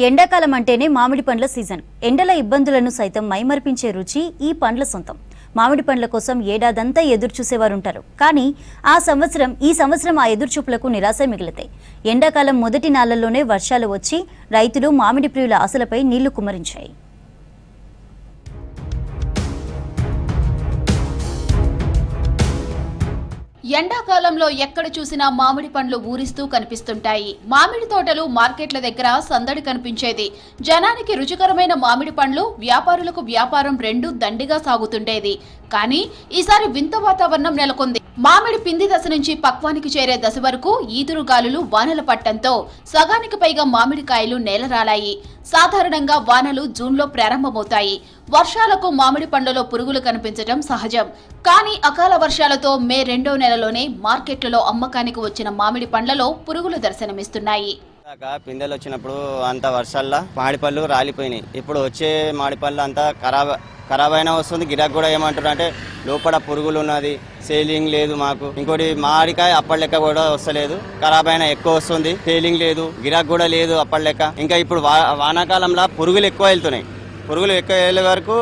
ఎండాకాలం అంటేనే మామిడి పండ్ల సీజన్. ఎండల ఇబ్బందులను సైతం మైమర్పించే రుచి ఈ పండ్ల సొంతం. మామిడి పండ్ల కోసం ఏడాదంతా ఎదురు చూసేవారుంటారు. కానీ ఈ సంవత్సరం ఆ ఎదురుచూపులకు నిరాశ మిగిలితాయి. ఎండాకాలం మొదటి నాళ్లలోనే వర్షాలు వచ్చి రైతులు మామిడి ప్రియుల ఆశలపై నీళ్లు కుమ్మరించాయి. ఎండాకాలంలో ఎక్కడ చూసినా మామిడి పండ్లు ఊరిస్తూ కనిపిస్తుంటాయి. మామిడి తోటలు మార్కెట్ల దగ్గర సందడి కనిపించేది. జనానికి రుచికరమైన మామిడి పండ్లు, వ్యాపారులకు వ్యాపారం రెండూ దండిగా సాగుతుండేది. కానీ ఈసారి వింత వాతావరణం నెలకొంది. మామిడి పిండి దశ నుంచి పక్వానికి చేరే దశ వరకు ఈదురు గాలులు వానల పట్టంతో సగానికి పైగా మామిడికాయలు నేలరాలాయి. సాధారణంగా వానలు జూన్లో ప్రారంభమవుతాయి. వర్షాలకు మామిడి పండ్లలో పురుగులు కనిపించడం సహజం. కానీ అకాల వర్షాలతో మే 2వ నెలలోనే మార్కెట్లలో అమ్మకానికి వచ్చిన మామిడి పండ్లలో పురుగులు దర్శనమిస్తున్నాయి. పిందెలు వచ్చినప్పుడు అంత వర్షాల్లో మామిడి పళ్ళు రాలిపోయినాయి. ఇప్పుడు వచ్చే మామిడి పళ్ళు అంతా ఖరాబ్ అయినా వస్తుంది. గిరాక్ కూడా ఏమంటారు అంటే లోపల పురుగులు ఉన్నది, సేలింగ్ లేదు. మాకు ఇంకోటి మామిడికాయ అప్పటి లెక్క కూడా వస్తలేదు. ఖరాబ్ అయినా ఎక్కువ వస్తుంది, సేలింగ్ లేదు, గిరాక్ కూడా లేదు అప్పటి లెక్క. ఇంకా ఇప్పుడు వానాకాలంలో పురుగులు ఎక్కువ వెళ్తున్నాయి. పురుగులు ఎక్కువ వెళ్ళే వరకు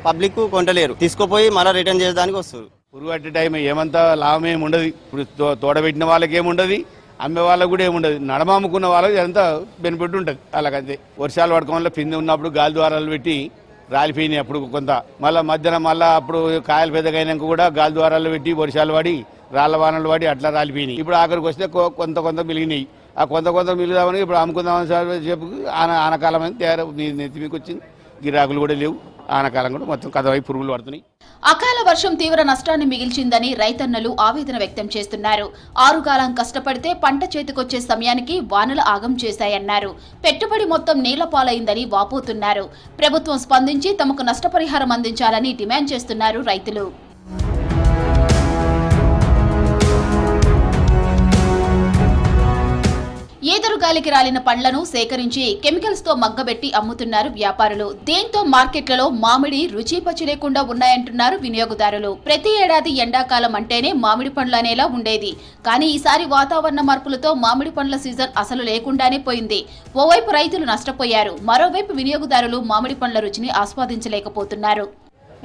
పబ్లిక్ కొంటలేరు, తీసుకుపోయి మళ్ళీ రిటర్న్ చేసేదానికి వస్తుంది. పురుగు అట్టే టైం ఏమంతా లాభం ఏమి ఉండదు. ఇప్పుడు తోడబెట్టిన వాళ్ళకి ఏముండదు, అమ్మే వాళ్ళకు కూడా ఏముండదు. నడమాముకున్న వాళ్ళకి ఎంత బెనిఫిట్ ఉంటుంది. అలాగంతే వర్షాలు పడకం వల్ల పిండి ఉన్నప్పుడు గాలి ద్వారాలు పెట్టి రాలిపోయినాయి. అప్పుడు కొంత మధ్యాహ్నం అప్పుడు కాయలు పెద్దగైనాక కూడా గాలి ద్వారాలు పెట్టి వర్షాలు పడి రాళ్ల వానలు పడి అట్లా రాలిపోయినాయి. ఇప్పుడు ఆఖరికి వస్తే కొంత మిలిగినాయి. ఆ కొంత మిలుదామని ఇప్పుడు అమ్ముకుందామని చెప్పు ఆనకాలం అని తయారు నెత్తిమీకి వచ్చింది. గిరాకులు కూడా లేవు. ఆనకాలం కూడా మొత్తం కథవై పురుగులు పడుతున్నాయి. అకాల వర్షం తీవ్ర నష్టాన్ని మిగిల్చిందని రైతన్నలు ఆవేదన వ్యక్తం చేస్తున్నారు. ఆరుగాలం కష్టపడితే పంట చేతికొచ్చే సమయానికి వానలు ఆగం చేశాయన్నారు. పెట్టుబడి మొత్తం నీళ్ల పాలైందని వాపోతున్నారు. ప్రభుత్వం స్పందించి తమకు నష్టపరిహారం అందించాలని డిమాండ్ చేస్తున్నారు రైతులు. ఈదురుగాలికి రాలిన పండ్లను సేకరించి కెమికల్స్ తో మగ్గబెట్టి అమ్ముతున్నారు వ్యాపారులు. దీంతో మార్కెట్లలో మామిడి రుచి పచ్చి లేకుండా ఉన్నాయంటున్నారు వినియోగదారులు. ప్రతి ఏడాది ఎండాకాలం అంటేనే మామిడి పండ్లు అనేలా ఉండేది. కానీ ఈసారి వాతావరణ మార్పులతో మామిడి పండ్ల సీజన్ అసలు లేకుండానే పోయింది. ఓవైపు రైతులు నష్టపోయారు, మరోవైపు వినియోగదారులు మామిడి పండ్ల రుచిని ఆస్వాదించలేకపోతున్నారు.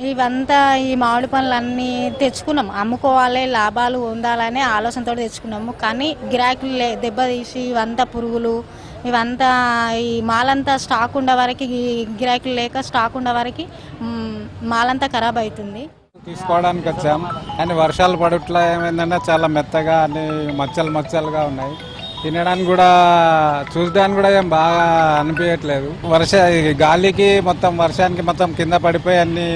ఇవంతా ఈ మామిడి పనులు అన్నీ తెచ్చుకున్నాం, అమ్ముకోవాలి, లాభాలు పొందాలనే ఆలోచనతో తెచ్చుకున్నాము. కానీ గిరాకీలు దెబ్బతీసి ఇవంతా పురుగులు, ఇవంతా ఈ మాలంతా స్టాక్ ఉండే వరకు, గిరాకీలు లేక స్టాక్ ఉండే వరకు మాలంతా ఖరాబ్ అవుతుంది. తీసుకోవడానికి వచ్చాం కానీ వర్షాలు పడట్లా ఏమైందంటే చాలా మెత్తగా అన్ని మచ్చలుగా ఉన్నాయి. తినడానికి కూడా చూడడానికి కూడా ఏం బాగా అనిపించట్లేదు. గాలికి వర్షానికి మొత్తం కింద పడిపోయి అన్ని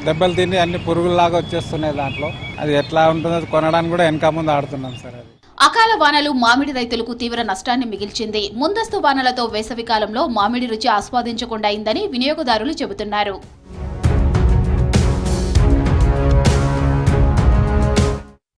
దెబ్బలు తిని అన్ని పురుగుల్లాగా వచ్చేస్తున్నాయి. దాంట్లో అది ఎట్లా ఉంటుందో కొనడానికి కూడా వెనక ముందు ఆడుతున్నాం సార్. అది అకాల వానలు మామిడి రైతులకు తీవ్ర నష్టాన్ని మిగిల్చింది. ముందస్తు వానలతో వేసవి కాలంలో మామిడి రుచి ఆస్వాదించకుండా అయిందని వినియోగదారులు చెబుతున్నారు.